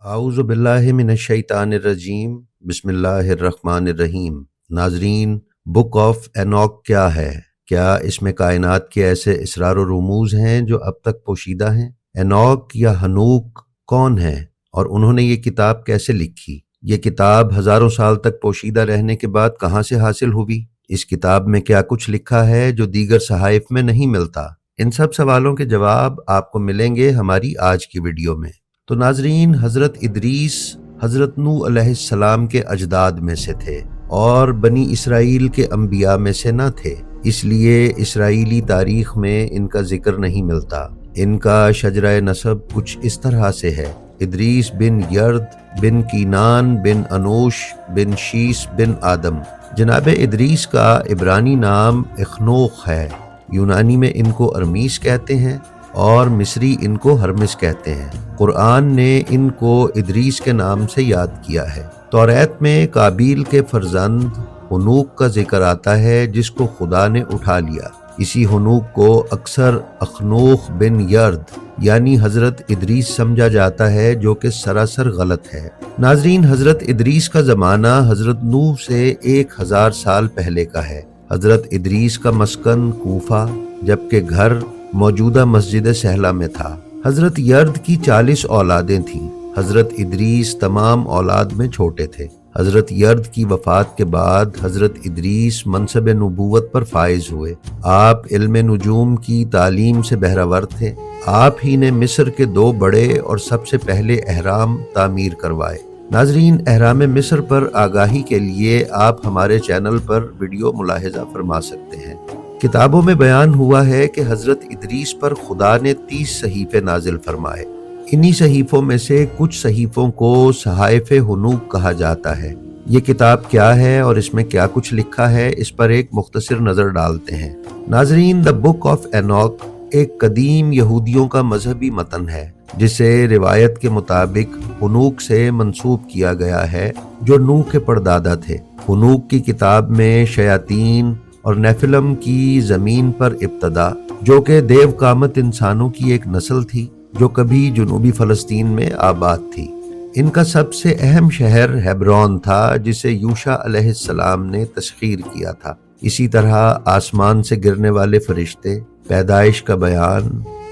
اعوذ باللہ من الشیطان الرجیم بسم اللہ الرحمن الرحیم۔ ناظرین، بک آف اینوک کیا ہے؟ کیا اس میں کائنات کے ایسے اسرار و رموز ہیں جو اب تک پوشیدہ ہیں؟ اینوک یا ہنوک کون ہے اور انہوں نے یہ کتاب کیسے لکھی؟ یہ کتاب ہزاروں سال تک پوشیدہ رہنے کے بعد کہاں سے حاصل ہوئی؟ اس کتاب میں کیا کچھ لکھا ہے جو دیگر صحائف میں نہیں ملتا؟ ان سب سوالوں کے جواب آپ کو ملیں گے ہماری آج کی ویڈیو میں۔ تو ناظرین، حضرت ادریس حضرت نوح علیہ السلام کے اجداد میں سے تھے اور بنی اسرائیل کے انبیاء میں سے نہ تھے، اس لیے اسرائیلی تاریخ میں ان کا ذکر نہیں ملتا۔ ان کا شجرہ نسب کچھ اس طرح سے ہے: ادریس بن یرد بن کینان بن انوش بن شیس بن آدم۔ جناب ادریس کا عبرانی نام اخنوخ ہے، یونانی میں ان کو ارمیس کہتے ہیں اور مصری ان کو ہرمس کہتے ہیں۔ قرآن نے ان کو ادریس کے نام سے یاد کیا ہے۔ توریت میں قابیل کے فرزند ہنوک کا ذکر آتا ہے جس کو خدا نے اٹھا لیا۔ اسی ہنوک کو اکثر اخنوخ بن یرد یعنی حضرت ادریس سمجھا جاتا ہے، جو کہ سراسر غلط ہے۔ ناظرین، حضرت ادریس کا زمانہ حضرت نوح سے 1000 سال پہلے کا ہے۔ حضرت ادریس کا مسکن کوفہ جبکہ گھر موجودہ مسجد سہلہ میں تھا۔ حضرت یرد کی 40 اولادیں تھیں۔ حضرت ادریس تمام اولاد میں چھوٹے تھے۔ حضرت یرد کی وفات کے بعد حضرت ادریس منصب نبوت پر فائز ہوئے۔ آپ علم نجوم کی تعلیم سے بہرہ تھے۔ آپ ہی نے مصر کے 2 بڑے اور سب سے پہلے اہرام تعمیر کروائے۔ ناظرین، اہرام مصر پر آگاہی کے لیے آپ ہمارے چینل پر ویڈیو ملاحظہ فرما سکتے ہیں۔ کتابوں میں بیان ہوا ہے کہ حضرت ادریس پر خدا نے 30 صحیفے نازل فرمائے۔ انہی صحیفوں میں سے کچھ صحیفوں کو صحائف ہنوک کہا جاتا ہے۔ یہ کتاب کیا ہے اور اس میں کیا کچھ لکھا ہے، اس پر ایک مختصر نظر ڈالتے ہیں۔ ناظرین، دا بک آف اینوک ایک قدیم یہودیوں کا مذہبی متن ہے جسے روایت کے مطابق ہنوک سے منسوب کیا گیا ہے جو نوح کے پردادا تھے۔ ہنوک کی کتاب میں شیاطین اور نیفلم کی زمین پر ابتدا، جو کہ دیو قامت انسانوں کی ایک نسل تھی جو کبھی جنوبی فلسطین میں آباد تھی۔ ان کا سب سے اہم شہر ہیبرون تھا جسے یوشع علیہ السلام نے تسخیر کیا تھا۔ اسی طرح آسمان سے گرنے والے فرشتے، پیدائش کا بیان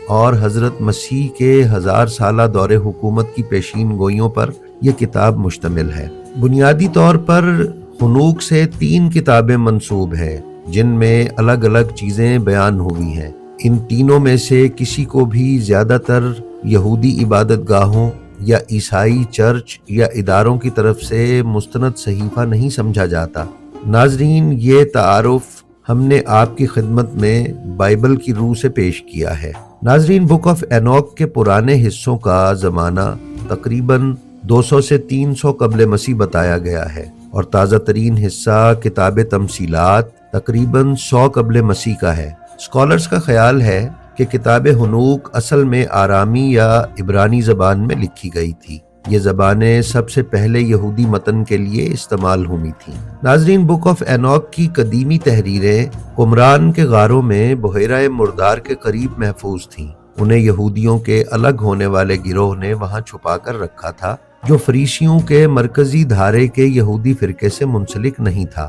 اور حضرت مسیح کے 1000 سالہ دور حکومت کی پیشین گوئیوں پر یہ کتاب مشتمل ہے۔ بنیادی طور پر ہنوک سے 3 کتابیں منسوب ہیں جن میں الگ الگ چیزیں بیان ہوئی ہیں۔ ان تینوں میں سے کسی کو بھی زیادہ تر یہودی عبادت گاہوں یا عیسائی چرچ یا اداروں کی طرف سے مستند صحیفہ نہیں سمجھا جاتا۔ ناظرین، یہ تعارف ہم نے آپ کی خدمت میں بائبل کی روح سے پیش کیا ہے۔ ناظرین، بک آف اینوک کے پرانے حصوں کا زمانہ تقریباً 200 سے 300 قبل مسیح بتایا گیا ہے اور تازہ ترین حصہ کتاب تمثیلات تقریباً 100 قبل مسیح کا ہے۔ اسکالرز کا خیال ہے کہ کتاب ہنوک اصل میں آرامی یا عبرانی زبان میں لکھی گئی تھی۔ یہ زبانیں سب سے پہلے یہودی متن کے لیے استعمال ہوئی تھیں۔ ناظرین، بک آف اینوک کی قدیمی تحریریں قمران کے غاروں میں بحیرہ مردار کے قریب محفوظ تھیں۔ انہیں یہودیوں کے الگ ہونے والے گروہ نے وہاں چھپا کر رکھا تھا جو فریسیوں کے مرکزی دھارے کے یہودی فرقے سے منسلک نہیں تھا۔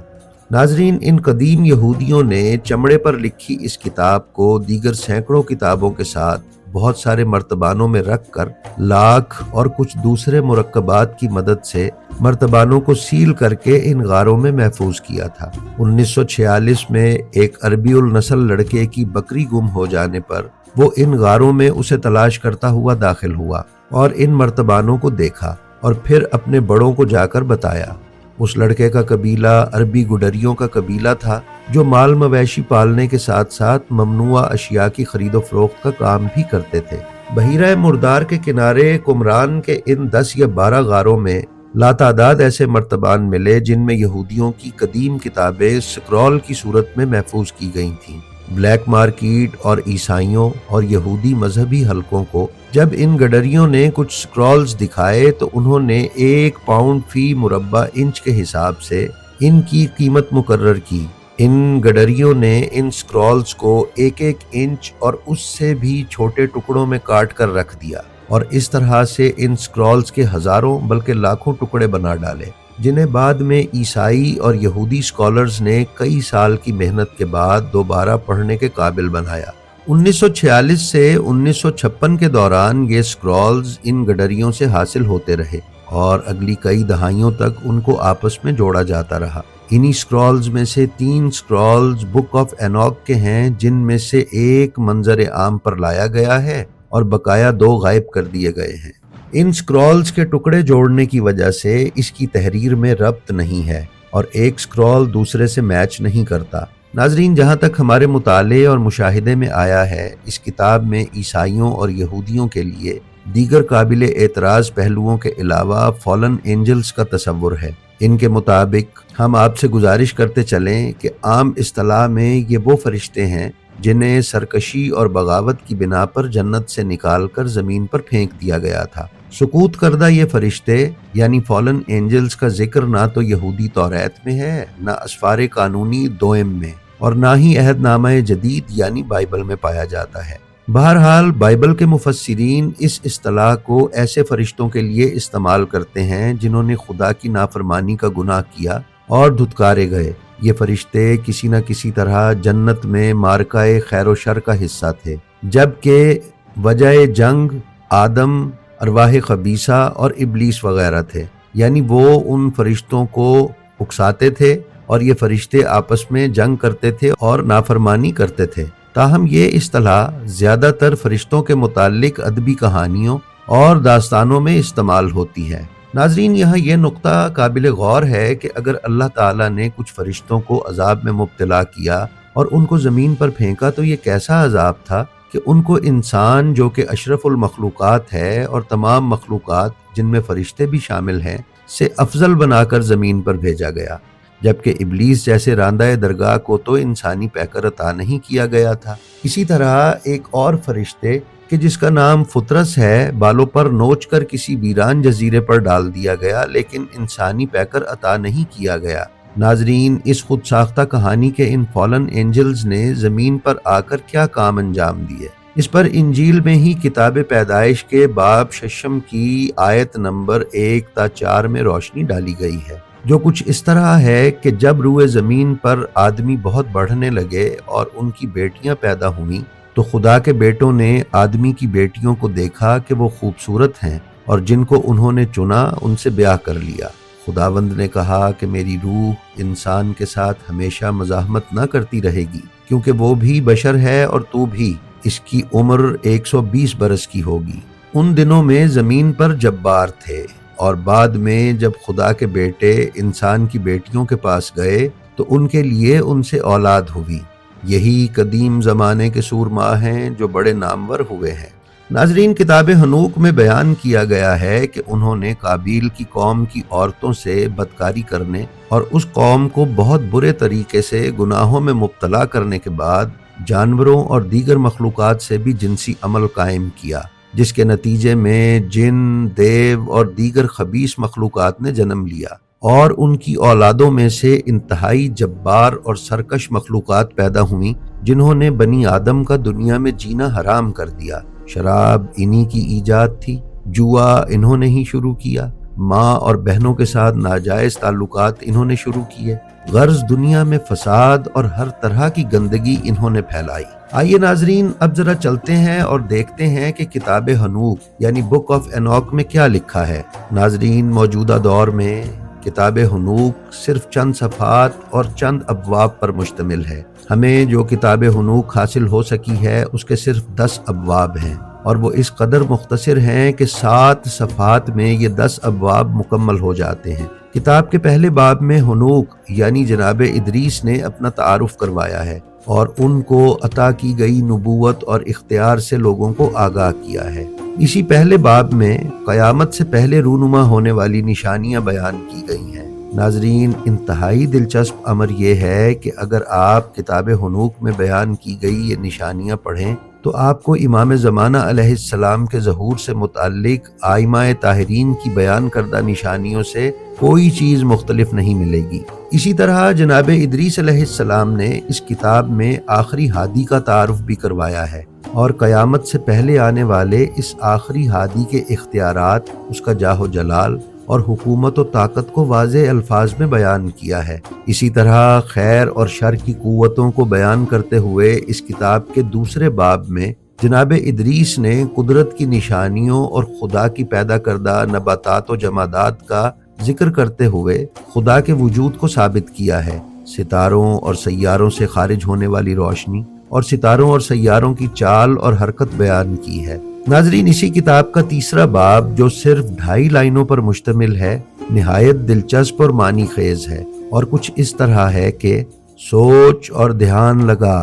ناظرین، ان قدیم یہودیوں نے چمڑے پر لکھی اس کتاب کو دیگر سینکڑوں کتابوں کے ساتھ بہت سارے مرتبانوں میں رکھ کر لاکھ اور کچھ دوسرے مرکبات کی مدد سے مرتبانوں کو سیل کر کے ان غاروں میں محفوظ کیا تھا۔ 1946 میں ایک عربی النسل لڑکے کی بکری گم ہو جانے پر وہ ان غاروں میں اسے تلاش کرتا ہوا داخل ہوا اور ان مرتبانوں کو دیکھا اور پھر اپنے بڑوں کو جا کر بتایا۔ اس لڑکے کا قبیلہ عربی گڈریوں کا قبیلہ تھا جو مال مویشی پالنے کے ساتھ ساتھ ممنوعہ اشیاء کی خرید و فروخت کا کام بھی کرتے تھے۔ بحیرہ مردار کے کنارے قمران کے ان 10 یا 12 غاروں میں لاتعداد ایسے مرتبان ملے جن میں یہودیوں کی قدیم کتابیں سکرول کی صورت میں محفوظ کی گئی تھیں۔ بلیک مارکیٹ اور عیسائیوں اور یہودی مذہبی حلقوں کو جب ان گڈریوں نے کچھ سکرولز دکھائے تو انہوں نے 1 پاؤنڈ فی مربع انچ کے حساب سے ان کی قیمت مقرر کی۔ ان گڈریوں نے ان سکرولز کو 1 انچ اور اس سے بھی چھوٹے ٹکڑوں میں کاٹ کر رکھ دیا۔ اور اس طرح سے ان سکرولز کے ہزاروں بلکہ لاکھوں ٹکڑے بنا ڈالے، جنہیں بعد میں عیسائی اور یہودی اسکالرز نے کئی سال کی محنت کے بعد دوبارہ پڑھنے کے قابل بنایا۔ 1946 سے 1956 کے دوران یہ سکرولز ان گڈریوں سے حاصل ہوتے رہے اور اگلی کئی دہائیوں تک ان کو آپس میں جوڑا جاتا رہا۔ انہی سکرولز میں سے 3 سکرولز بک آف اینوک کے ہیں، جن میں سے ایک منظر عام پر لایا گیا ہے اور بقایا 2 غائب کر دیے گئے ہیں۔ ان سکرولز کے ٹکڑے جوڑنے کی وجہ سے اس کی تحریر میں ربط نہیں ہے اور ایک سکرول دوسرے سے میچ نہیں کرتا۔ ناظرین، جہاں تک ہمارے مطالعے اور مشاہدے میں آیا ہے، اس کتاب میں عیسائیوں اور یہودیوں کے لیے دیگر قابل اعتراض پہلوؤں کے علاوہ فالن اینجلز کا تصور ہے۔ ان کے مطابق ہم آپ سے گزارش کرتے چلیں کہ عام اصطلاح میں یہ وہ فرشتے ہیں جنہیں سرکشی اور بغاوت کی بنا پر جنت سے نکال کر زمین پر پھینک دیا گیا تھا۔ سقوط کردہ یہ فرشتے یعنی فالن اینجلز کا ذکر نہ تو یہودی توریت میں ہے، نہ اسفار قانونی دوئم میں، اور نہ ہی عہد نامہ جدید یعنی بائبل میں پایا جاتا ہے۔ بہرحال بائبل کے مفسرین اس اصطلاح کو ایسے فرشتوں کے لیے استعمال کرتے ہیں جنہوں نے خدا کی نافرمانی کا گناہ کیا اور دھتکارے گئے۔ یہ فرشتے کسی نہ کسی طرح جنت میں معرکہ خیر و شر کا حصہ تھے، جبکہ وجہ جنگ آدم، ارواح خبیثہ اور ابلیس وغیرہ تھے، یعنی وہ ان فرشتوں کو اکساتے تھے اور یہ فرشتے آپس میں جنگ کرتے تھے اور نافرمانی کرتے تھے۔ تاہم یہ اصطلاح زیادہ تر فرشتوں کے متعلق ادبی کہانیوں اور داستانوں میں استعمال ہوتی ہے۔ ناظرین، یہاں یہ نقطہ قابل غور ہے کہ اگر اللہ تعالیٰ نے کچھ فرشتوں کو عذاب میں مبتلا کیا اور ان کو زمین پر پھینکا تو یہ کیسا عذاب تھا کہ ان کو انسان جو کہ اشرف المخلوقات ہے اور تمام مخلوقات جن میں فرشتے بھی شامل ہیں سے افضل بنا کر زمین پر بھیجا گیا، جبکہ ابلیس جیسے راندہ درگاہ کو تو انسانی پیکر عطا نہیں کیا گیا تھا۔ اسی طرح ایک اور فرشتے کہ جس کا نام فطرس ہے، بالوں پر نوچ کر کسی ویران جزیرے پر ڈال دیا گیا، لیکن انسانی پیکر عطا نہیں کیا گیا۔ ناظرین، اس خود ساختہ کہانی کے ان فالن اینجلز نے زمین پر آ کر کیا کام انجام دیے؟ اس پر انجیل میں ہی کتاب پیدائش کے باب 6 کی آیت نمبر 1 تا 4 میں روشنی ڈالی گئی ہے، جو کچھ اس طرح ہے کہ جب روئے زمین پر آدمی بہت بڑھنے لگے اور ان کی بیٹیاں پیدا ہوئیں تو خدا کے بیٹوں نے آدمی کی بیٹیوں کو دیکھا کہ وہ خوبصورت ہیں اور جن کو انہوں نے چنا ان سے بیاہ کر لیا۔ خداوند نے کہا کہ میری روح انسان کے ساتھ ہمیشہ مزاحمت نہ کرتی رہے گی، کیونکہ وہ بھی بشر ہے اور تو بھی۔ اس کی عمر 120 برس کی ہوگی۔ ان دنوں میں زمین پر جبار تھے، اور بعد میں جب خدا کے بیٹے انسان کی بیٹیوں کے پاس گئے تو ان کے لیے ان سے اولاد ہوئی۔ یہی قدیم زمانے کے سورما ہیں جو بڑے نامور ہوئے ہیں۔ ناظرین، کتاب حنوک میں بیان کیا گیا ہے کہ انہوں نے قابیل کی قوم کی عورتوں سے بدکاری کرنے اور اس قوم کو بہت برے طریقے سے گناہوں میں مبتلا کرنے کے بعد جانوروں اور دیگر مخلوقات سے بھی جنسی عمل قائم کیا، جس کے نتیجے میں جن، دیو اور دیگر خبیث مخلوقات نے جنم لیا، اور ان کی اولادوں میں سے انتہائی جبار اور سرکش مخلوقات پیدا ہوئیں جنہوں نے بنی آدم کا دنیا میں جینا حرام کر دیا۔ شراب انہی کی ایجاد تھی، جوا انہوں نے ہی شروع کیا، ماں اور بہنوں کے ساتھ ناجائز تعلقات انہوں نے شروع کیے، غرض دنیا میں فساد اور ہر طرح کی گندگی انہوں نے پھیلائی۔ آئیے ناظرین، اب ذرا چلتے ہیں اور دیکھتے ہیں کہ کتاب حنوک یعنی بک آف اینوک میں کیا لکھا ہے۔ ناظرین، موجودہ دور میں کتاب حنوک صرف چند صفحات اور چند ابواب پر مشتمل ہے۔ ہمیں جو کتاب حنوک حاصل ہو سکی ہے اس کے صرف 10 ابواب ہیں، اور وہ اس قدر مختصر ہیں کہ 7 صفحات میں یہ 10 ابواب مکمل ہو جاتے ہیں۔ کتاب کے پہلے باب میں حنوک یعنی جناب ادریس نے اپنا تعارف کروایا ہے اور ان کو عطا کی گئی نبوت اور اختیار سے لوگوں کو آگاہ کیا ہے۔ اسی پہلے باب میں قیامت سے پہلے رونما ہونے والی نشانیاں بیان کی گئی ہیں۔ ناظرین، انتہائی دلچسپ امر یہ ہے کہ اگر آپ کتاب حنوک میں بیان کی گئی یہ نشانیاں پڑھیں تو آپ کو امام زمانہ علیہ السلام کے ظہور سے متعلق ائمہ طاہرین کی بیان کردہ نشانیوں سے کوئی چیز مختلف نہیں ملے گی۔ اسی طرح جناب ادریس علیہ السلام نے اس کتاب میں آخری ہادی کا تعارف بھی کروایا ہے، اور قیامت سے پہلے آنے والے اس آخری ہادی کے اختیارات، اس کا جاہ و جلال اور حکومت و طاقت کو واضح الفاظ میں بیان کیا ہے۔ اسی طرح خیر اور شر کی قوتوں کو بیان کرتے ہوئے اس کتاب کے دوسرے باب میں جناب ادریس نے قدرت کی نشانیوں اور خدا کی پیدا کردہ نباتات و جمادات کا ذکر کرتے ہوئے خدا کے وجود کو ثابت کیا ہے۔ ستاروں اور سیاروں سے خارج ہونے والی روشنی اور ستاروں اور سیاروں کی چال اور حرکت بیان کی ہے۔ ناظرین، اسی کتاب کا تیسرا باب جو صرف 2.5 لائنوں پر مشتمل ہے، نہایت دلچسپ اور معنی خیز ہے، اور کچھ اس طرح ہے کہ سوچ اور دھیان لگا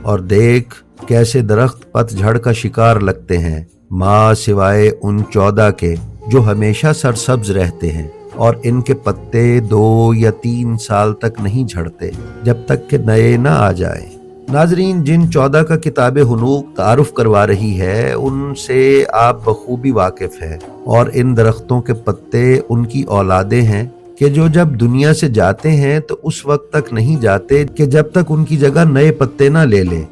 اور دیکھ کیسے درخت پت جھڑ کا شکار لگتے ہیں، ماں سوائے ان 14 کے جو ہمیشہ سرسبز رہتے ہیں، اور ان کے پتے 2 یا 3 سال تک نہیں جھڑتے جب تک کہ نئے نہ آ جائیں۔ ناظرین، جن 14 کا کتاب حنوق تعارف کروا رہی ہے ان سے آپ بخوبی واقف ہیں، اور ان درختوں کے پتے ان کی اولادیں ہیں کہ جو جب دنیا سے جاتے ہیں تو اس وقت تک نہیں جاتے کہ جب تک ان کی جگہ نئے پتے نہ لے لیں،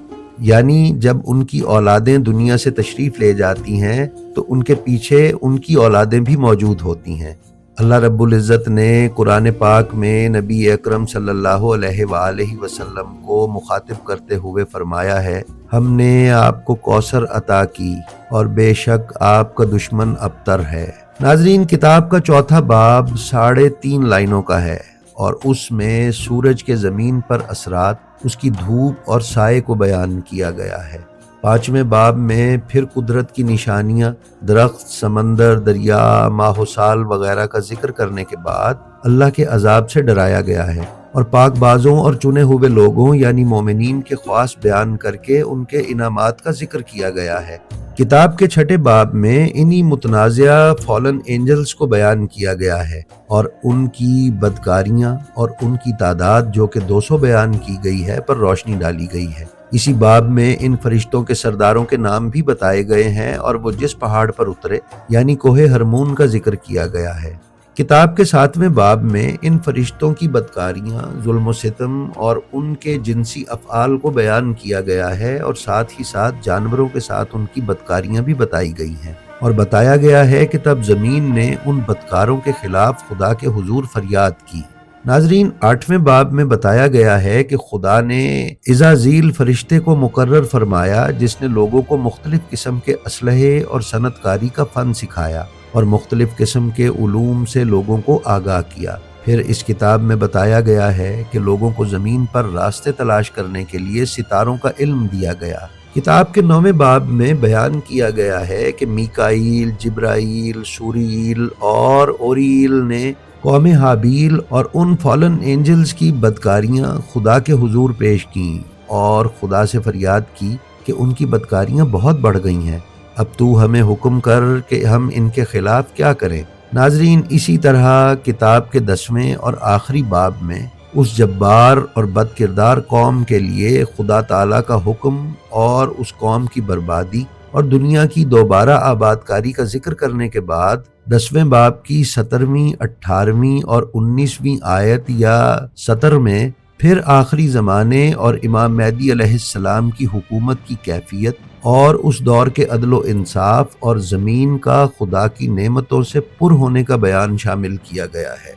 یعنی جب ان کی اولادیں دنیا سے تشریف لے جاتی ہیں تو ان کے پیچھے ان کی اولادیں بھی موجود ہوتی ہیں۔ اللہ رب العزت نے قرآن پاک میں نبی اکرم صلی اللہ علیہ وآلہ وسلم کو مخاطب کرتے ہوئے فرمایا ہے، ہم نے آپ کو کوثر عطا کی اور بے شک آپ کا دشمن ابتر ہے۔ ناظرین، کتاب کا چوتھا باب 3.5 لائنوں کا ہے، اور اس میں سورج کے زمین پر اثرات، اس کی دھوپ اور سائے کو بیان کیا گیا ہے۔ 5ویں باب میں پھر قدرت کی نشانیاں، درخت، سمندر، دریا، ماہ و سال وغیرہ کا ذکر کرنے کے بعد اللہ کے عذاب سے ڈرایا گیا ہے، اور پاک بازوں اور چنے ہوئے لوگوں یعنی مومنین کے خواص بیان کر کے ان کے انعامات کا ذکر کیا گیا ہے۔ کتاب کے 6 باب میں انہی متنازعہ فالن اینجلز کو بیان کیا گیا ہے اور ان کی بدکاریاں اور ان کی تعداد جو کہ 200 بیان کی گئی ہے پر روشنی ڈالی گئی ہے۔ اسی باب میں ان فرشتوں کے سرداروں کے نام بھی بتائے گئے ہیں اور وہ جس پہاڑ پر اترے یعنی کوہ ہرمون کا ذکر کیا گیا ہے۔ کتاب کے 7ویں باب میں ان فرشتوں کی بدکاریاں، ظلم و ستم اور ان کے جنسی افعال کو بیان کیا گیا ہے، اور ساتھ ہی ساتھ جانوروں کے ساتھ ان کی بدکاریاں بھی بتائی گئی ہیں، اور بتایا گیا ہے کہ تب زمین نے ان بدکاروں کے خلاف خدا کے حضور فریاد کی۔ ناظرین، 8ویں باب میں بتایا گیا ہے کہ خدا نے عزازیل فرشتے کو مقرر فرمایا جس نے لوگوں کو مختلف قسم کے اسلحے اور صنعت کاری کا فن سکھایا اور مختلف قسم کے علوم سے لوگوں کو آگاہ کیا۔ پھر اس کتاب میں بتایا گیا ہے کہ لوگوں کو زمین پر راستے تلاش کرنے کے لیے ستاروں کا علم دیا گیا۔ کتاب کے 9ویں باب میں بیان کیا گیا ہے کہ میکائیل، جبرائیل، سوریل اور اوریل نے قوم حابیل اور ان فالن اینجلز کی بدکاریاں خدا کے حضور پیش کیں اور خدا سے فریاد کی کہ ان کی بدکاریاں بہت بڑھ گئی ہیں، اب تو ہمیں حکم کر کہ ہم ان کے خلاف کیا کریں۔ ناظرین، اسی طرح کتاب کے 10ویں اور آخری باب میں اس جبار اور بد کردار قوم کے لیے خدا تعالیٰ کا حکم اور اس قوم کی بربادی اور دنیا کی دوبارہ آباد کاری کا ذکر کرنے کے بعد 10ویں باب کی 17ویں، 18ویں اور 19ویں آیت یا سطر میں پھر آخری زمانے اور امام مہدی علیہ السلام کی حکومت کی کیفیت اور اس دور کے عدل و انصاف اور زمین کا خدا کی نعمتوں سے پر ہونے کا بیان شامل کیا گیا ہے۔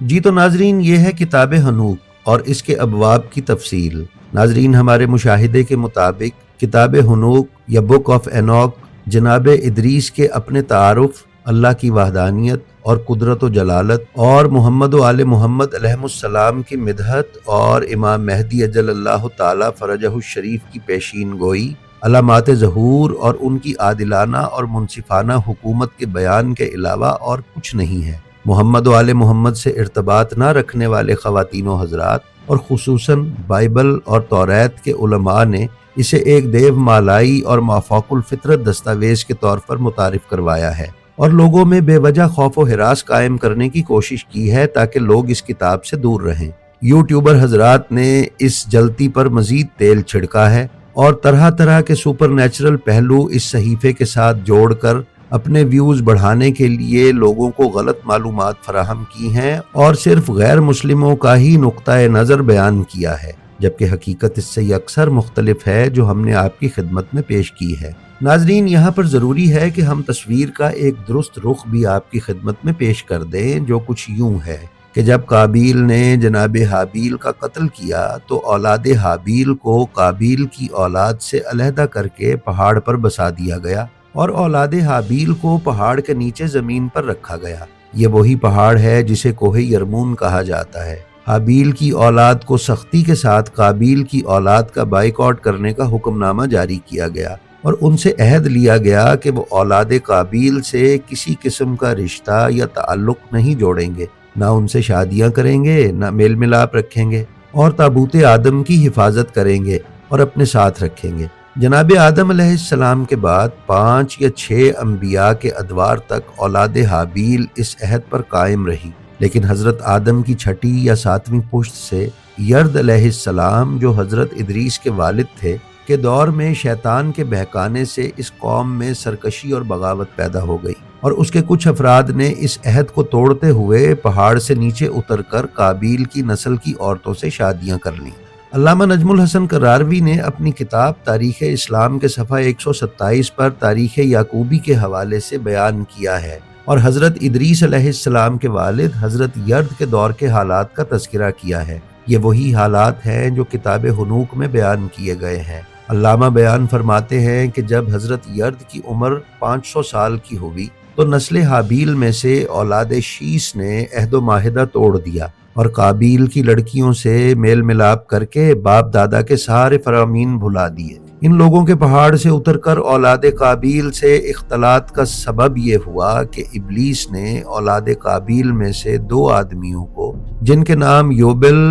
جی تو ناظرین، یہ ہے کتاب حنوق اور اس کے ابواب کی تفصیل۔ ناظرین، ہمارے مشاہدے کے مطابق کتاب حنوق یا بک آف اینوک جناب ادریس کے اپنے تعارف، اللہ کی وحدانیت اور قدرت و جلالت اور محمد و آل محمد علیہ السلام کی مدحت اور امام مہدی اجل اللہ تعالی فرجہ الشریف کی پیشین گوئی، علامات ظہور اور ان کی عادلانہ اور منصفانہ حکومت کے بیان کے علاوہ اور کچھ نہیں ہے۔ محمد و آل محمد سے ارتباط نہ رکھنے والے خواتین و حضرات اور خصوصاً بائبل اور توریت کے علماء نے اسے ایک دیو مالائی اور مافوق الفطرت دستاویز کے طور پر متعارف کروایا ہے اور لوگوں میں بے وجہ خوف و ہراس قائم کرنے کی کوشش کی ہے تاکہ لوگ اس کتاب سے دور رہیں۔ یوٹیوبر حضرات نے اس جلتی پر مزید تیل چھڑکا ہے اور طرح طرح کے سپر نیچرل پہلو اس صحیفے کے ساتھ جوڑ کر اپنے ویوز بڑھانے کے لیے لوگوں کو غلط معلومات فراہم کی ہیں اور صرف غیر مسلموں کا ہی نقطۂ نظر بیان کیا ہے۔ جبکہ حقیقت اس سے یکسر مختلف ہے جو ہم نے آپ کی خدمت میں پیش کی ہے۔ ناظرین، یہاں پر ضروری ہے کہ ہم تصویر کا ایک درست رخ بھی آپ کی خدمت میں پیش کر دیں، جو کچھ یوں ہے کہ جب قابیل نے جناب حابیل کا قتل کیا تو اولاد حابیل کو قابیل کی اولاد سے علیحدہ کر کے پہاڑ پر بسا دیا گیا اور اولاد حابیل کو پہاڑ کے نیچے زمین پر رکھا گیا۔ یہ وہی پہاڑ ہے جسے کوہ یرمون کہا جاتا ہے۔ حابیل کی اولاد کو سختی کے ساتھ قابیل کی اولاد کا بائیکاٹ کرنے کا حکم نامہ جاری کیا گیا اور ان سے عہد لیا گیا کہ وہ اولاد قابیل سے کسی قسم کا رشتہ یا تعلق نہیں جوڑیں گے، نہ ان سے شادیاں کریں گے، نہ میل ملاپ رکھیں گے، اور تابوت آدم کی حفاظت کریں گے اور اپنے ساتھ رکھیں گے۔ جناب آدم علیہ السلام کے بعد 5 یا 6 انبیاء کے ادوار تک اولاد حابیل اس عہد پر قائم رہی، لیکن حضرت آدم کی 6 یا 7ویں پشت سے یرد علیہ السلام، جو حضرت ادریس کے والد تھے، کے دور میں شیطان کے بہکانے سے اس قوم میں سرکشی اور بغاوت پیدا ہو گئی، اور اس کے کچھ افراد نے اس عہد کو توڑتے ہوئے پہاڑ سے نیچے اتر کر قابیل کی نسل کی عورتوں سے شادیاں کر لیں۔ علامہ نجم الحسن کراروی نے اپنی کتاب تاریخ اسلام کے صفحہ 127 پر تاریخ یعقوبی کے حوالے سے بیان کیا ہے اور حضرت ادریس علیہ السلام کے والد حضرت یرد کے دور کے حالات کا تذکرہ کیا ہے۔ یہ وہی حالات ہیں جو کتاب حنوک میں بیان کیے گئے ہیں۔ علامہ بیان فرماتے ہیں کہ جب حضرت یرد کی عمر 500 سال کی ہوئی تو نسل حابیل میں سے اولاد شیس نے عہد و معاہدہ توڑ دیا اور قابیل کی لڑکیوں سے میل ملاپ کر کے باپ دادا کے سارے فرامین بھلا دیے۔ ان لوگوں کے پہاڑ سے اتر کر اولاد قابیل سے اختلاط کا سبب یہ ہوا کہ ابلیس نے اولاد قابیل میں سے 2 آدمیوں کو، جن کے نام یوبل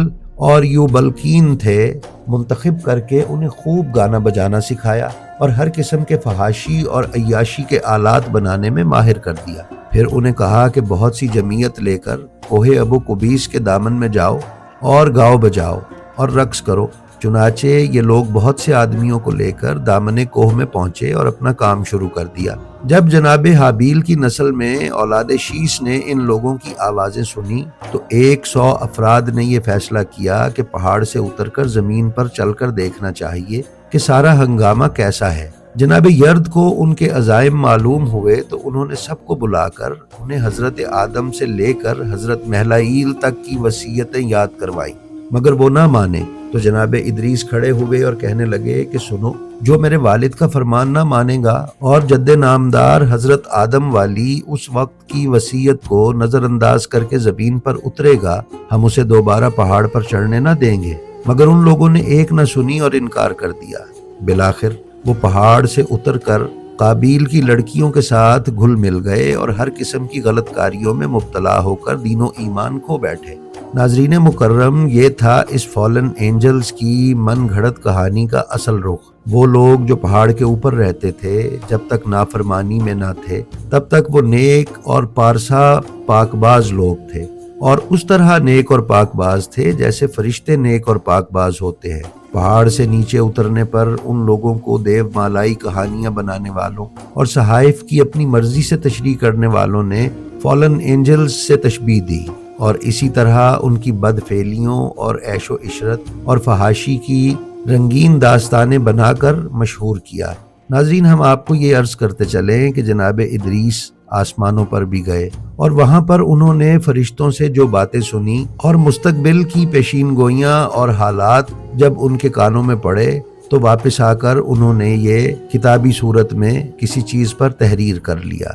اور یوبلکین تھے، منتخب کر کے انہیں خوب گانا بجانا سکھایا اور ہر قسم کے فحاشی اور عیاشی کے آلات بنانے میں ماہر کر دیا۔ پھر انہیں کہا کہ بہت سی جمعیت لے کر کوہ ابو قبیس کے دامن میں جاؤ اور گاؤ بجاؤ اور رقص کرو۔ چنانچہ یہ لوگ بہت سے آدمیوں کو لے کر دامن کوہ میں پہنچے اور اپنا کام شروع کر دیا۔ جب جناب حابیل کی نسل میں اولاد شیس نے ان لوگوں کی آوازیں سنی تو 100 افراد نے یہ فیصلہ کیا کہ پہاڑ سے اتر کر زمین پر چل کر دیکھنا چاہیے کہ سارا ہنگامہ کیسا ہے۔ جناب یرد کو ان کے عزائم معلوم ہوئے تو انہوں نے سب کو بلا کر انہیں حضرت آدم سے لے کر حضرت مہلائیل تک کی وصیتیں یاد کروائیں، مگر وہ نہ مانے تو جناب ادریس کھڑے ہوئے اور کہنے لگے کہ سنو، جو میرے والد کا فرمان نہ مانے گا اور جد نامدار حضرت آدم والی اس وقت کی وصیت کو نظر انداز کر کے زمین پر اترے گا، ہم اسے دوبارہ پہاڑ پر چڑھنے نہ دیں گے۔ مگر ان لوگوں نے ایک نہ سنی اور انکار کر دیا۔ بالآخر وہ پہاڑ سے اتر کر قابیل کی لڑکیوں کے ساتھ گھل مل گئے اور ہر قسم کی غلط کاریوں میں مبتلا ہو کر دین و ایمان کھو بیٹھے۔ ناظرین مکرم، یہ تھا اس فالن اینجلز کی من گھڑت کہانی کا اصل رخ۔ وہ لوگ جو پہاڑ کے اوپر رہتے تھے، جب تک نافرمانی میں نہ تھے تب تک وہ نیک اور پارسا پاک باز لوگ تھے، اور اس طرح نیک اور پاک باز تھے جیسے فرشتے نیک اور پاک باز ہوتے ہیں۔ پہاڑ سے نیچے اترنے پر ان لوگوں کو دیو مالائی کہانیاں بنانے والوں اور صحائف کی اپنی مرضی سے تشریح کرنے والوں نے فالن اینجلز سے تشبیہ دی، اور اسی طرح ان کی بد فعلیوں اور عیش و عشرت اور فحاشی کی رنگین داستانیں بنا کر مشہور کیا۔ ناظرین، ہم آپ کو یہ عرض کرتے چلیں کہ جناب ادریس آسمانوں پر بھی گئے اور وہاں پر انہوں نے فرشتوں سے جو باتیں سنی اور مستقبل کی پیشین گوئیاں اور حالات جب ان کے کانوں میں پڑے تو واپس آ کر انہوں نے یہ کتابی صورت میں کسی چیز پر تحریر کر لیا۔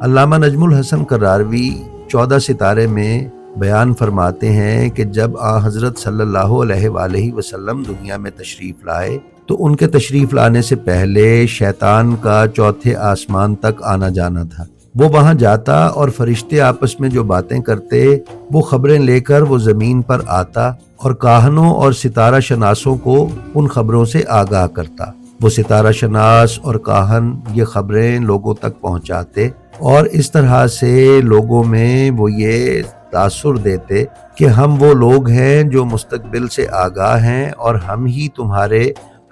علامہ نجم الحسن کراروی 14 ستارے میں بیان فرماتے ہیں کہ جب حضرت صلی اللہ علیہ وآلہ وسلم دنیا میں تشریف لائے تو ان کے تشریف لانے سے پہلے شیطان کا 4تھے آسمان تک آنا جانا تھا۔ وہ وہاں جاتا اور فرشتے آپس میں جو باتیں کرتے وہ خبریں لے کر وہ زمین پر آتا اور کاہنوں اور ستارہ شناسوں کو ان خبروں سے آگاہ کرتا۔ وہ ستارہ شناس اور کاہن یہ خبریں لوگوں تک پہنچاتے اور اس طرح سے لوگوں میں وہ یہ تاثر دیتے کہ ہم وہ لوگ ہیں جو مستقبل سے آگاہ ہیں اور ہم ہی تمہارے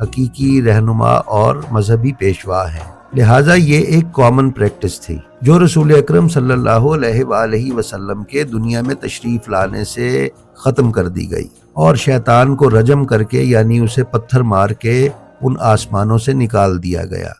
حقیقی رہنما اور مذہبی پیشوا ہیں۔ لہٰذا یہ ایک کامن پریکٹس تھی جو رسول اکرم صلی اللہ علیہ وآلہ وسلم کے دنیا میں تشریف لانے سے ختم کر دی گئی، اور شیطان کو رجم کر کے یعنی اسے پتھر مار کے ان آسمانوں سے نکال دیا گیا۔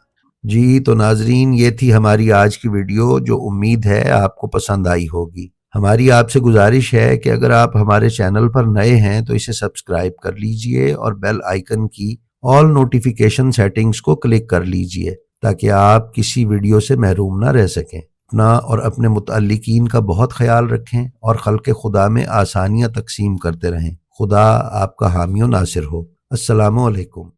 جی تو ناظرین، یہ تھی ہماری آج کی ویڈیو، جو امید ہے آپ کو پسند آئی ہوگی۔ ہماری آپ سے گزارش ہے کہ اگر آپ ہمارے چینل پر نئے ہیں تو اسے سبسکرائب کر لیجئے اور بیل آئیکن کی آل نوٹیفیکیشن سیٹنگز کو کلک کر لیجئے تاکہ آپ کسی ویڈیو سے محروم نہ رہ سکیں۔ اپنا اور اپنے متعلقین کا بہت خیال رکھیں اور خلق خدا میں آسانیاں تقسیم کرتے رہیں۔ خدا آپ کا حامی و ناصر ہو۔ السلام علیکم۔